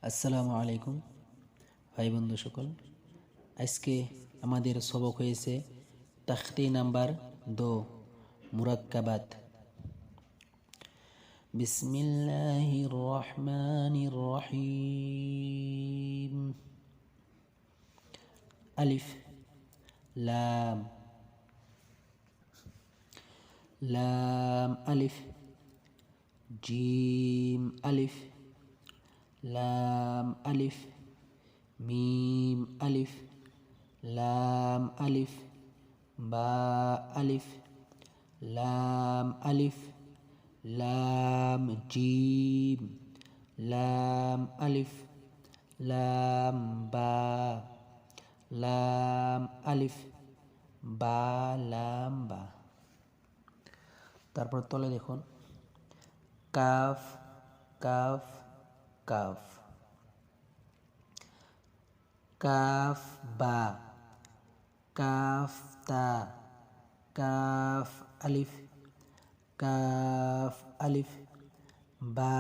আসসালামু আলাইকুম ভাই বন্ধু সকল। আজকে আমাদের সবক হয়েছে তাখতি নাম্বার 2 মুরাক্কাবাত। বিসমিল্লাহির রহমানির রহিম। আলিফ লাম লাম আলিফ জিম আলিফ লাম আলিফ মিম আলিফ লাম আলিফ বা আলিফ লাম আলিফ লাম জিম লাম আলিফ লাম বা লাম আলিফ বা লাম বা। তারপর তলে দেখুন কাফ কাফ কাফ কাফ বা কাফ তা কাফ আলিফ কাফ আলিফ বা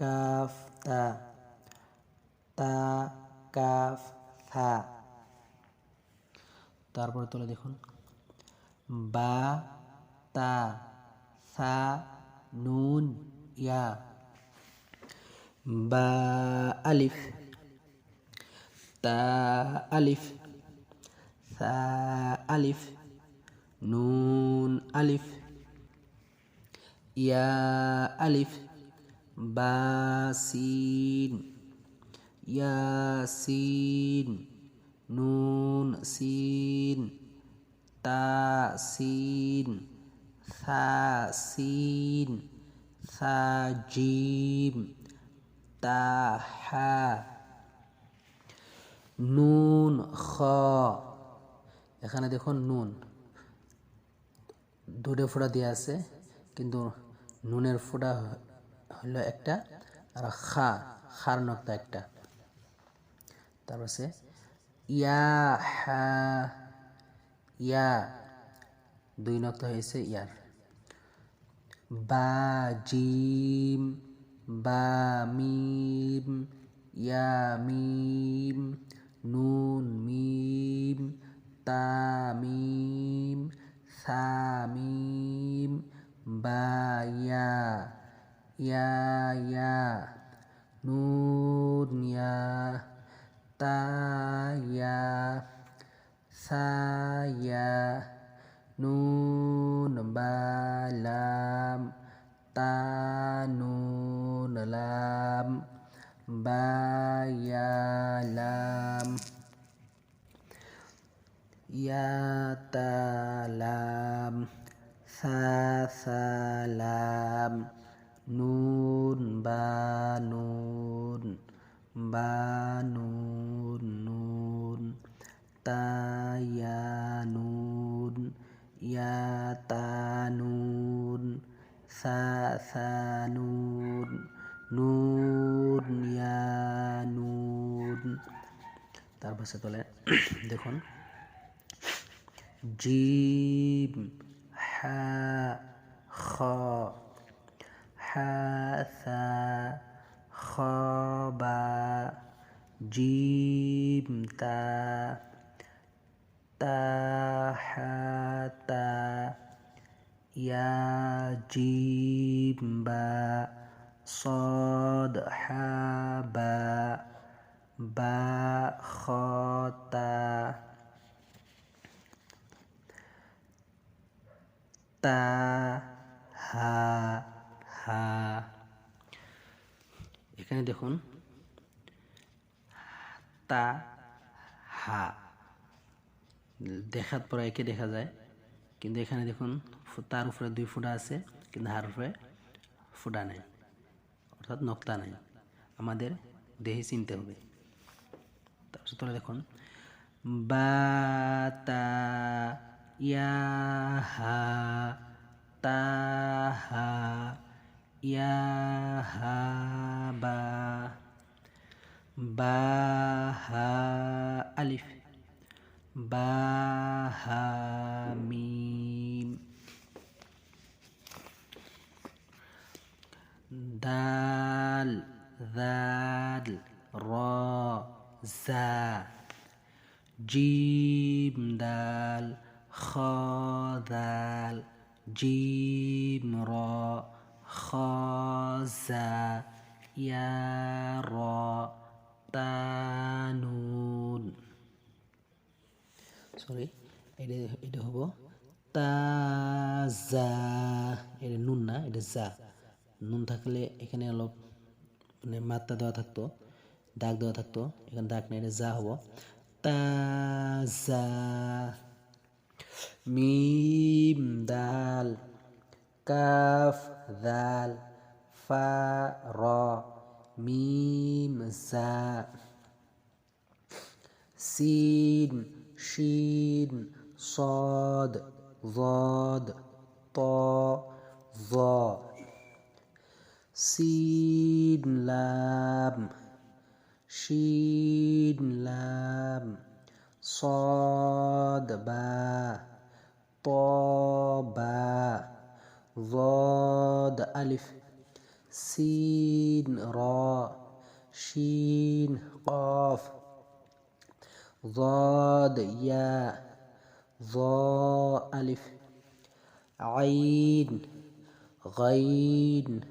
কাফ তা তা কাফ থা। তারপরে তোলে দেখুন বা তা সা নুন ইয়া বা আলিফ তা আলিফ সা আলিফ নুন আলিফ ইয়া আলিফ বা সিন ইয়াসিন নুন সিন তা সিন সা সিন সা জিম তা হা নুন খ। এখানে দেখুন নুন দুটো ফোঁটা দেওয়া আছে, কিন্তু নুনের ফোঁটা হলো একটা আর খার নক্তা একটা। তারপর সে ইয়া হা ইয়া দুই নক্তা হয়েছে ইয়ার। বা জিম বা মিম ইয়া মিম নুন মিম তা মিম সা মিম বা ইয়া ইয়া ইয়া নুন ইয়া তা ইয়া সা ইয়া নুন বা লাম তা নুন লাম বা ইয়া লাম ইয়া তা লাম সা সালাম নুন বা নুন বা নুন নুন তা ইয়া নুন ইয়া তা নুন সা সা নুন নুন ইয়া নুন। তারপর সে তোলে দেখুন জিম হা খ হা সা খ বা জিম তা তা হা তা ইয়া জিম বা صاد হা বা বা খ তা তা হা হা। এখানে দেখুন তা হা দেখার পর একে দেখা যায়, কিন্তু এখানে দেখুন তার উপরে দুই ফোঁটা আছে, কিন্তু হার উপরে ফোঁটা নেই, অর্থাৎ নক্তা নেই। আমাদের দেহে চিনতে হবে। তারপর তোরা দেখুন বা তা ইয়া হা তা হা ইয়া হা বা বা হা আলিফ বা হা মিম দাল দাল را زا جيم دال خا ذال جيم را خا زا يا را تا নুন সরি এটা হবো তাজা এটা নুন না এটা জা নুন থাকলে এখানে অলপ মানে মাত্রা দেওয়া থাকতো দাগ দেওয়া থাকতো এখানে দাগ নেই এটা জা হবো তাজা মিম দাল কাফ দাল ফা রা মিম জা سين شين صاد ضاد طا ظا سين لام شين لام صاد با طا با ضاد ألف سين را شين قاف ضاد يا ظا ألف عين غين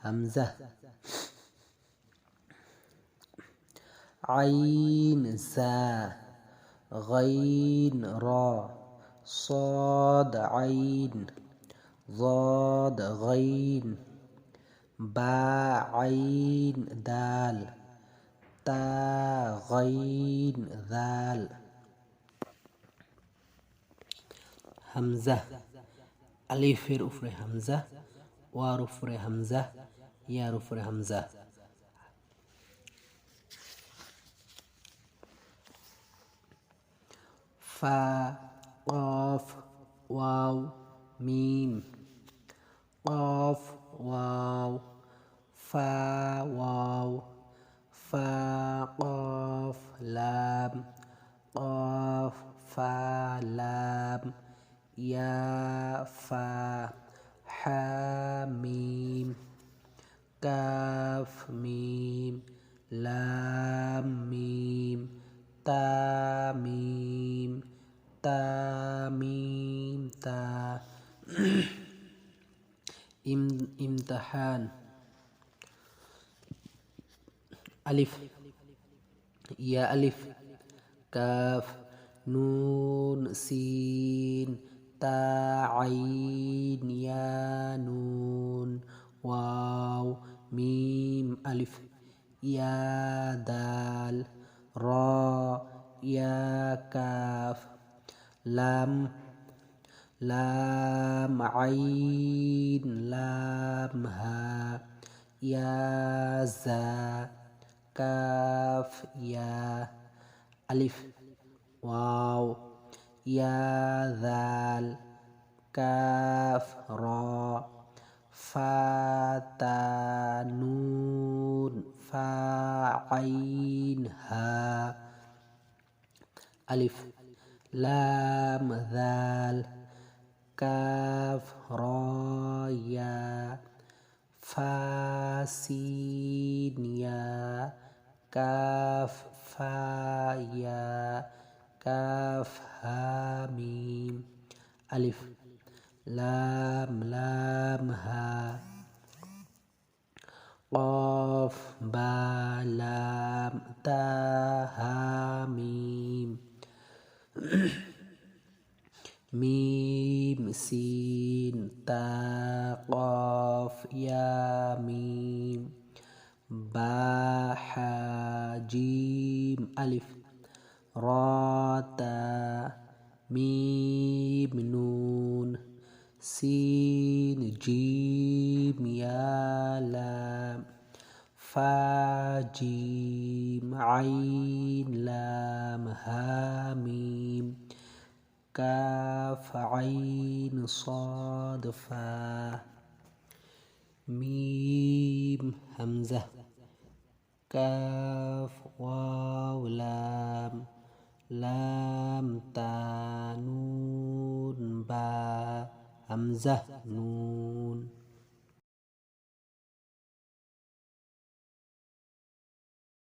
همزة عين زا غين را صاد عين ضاد غين با عين دال تا غين ذال همزة ألف رفر همزة ورفر همزة يا رفر همزة فا قاف واو ميم قاف واو فا واو فا قاف لام قاف فا لام يا فا حاميم كاف ميم لام ميم تا ميم تا ميم تا امتحان ألف يا ألف كاف نون سين تا عين يا نون واو ميم ألف يا دال را يا كاف لام لام عين لام ها يا زا كاف يا ألف واو يا ذال كاف را فا تا نون فا عين ها ألف لام ذال كاف را يا فا سين يا كاف فا يا كاف ها ميم ألف لام لام ها قاف با لام تا ها ميم ميم سين تا قاف يا ميم با حا جيم ألف را تا ميم نون سين جيم يا لام فا جيم عين لام ها ميم كاف عين صاد فا ميم همزة كاف واو لام لام تا نون با همزة نون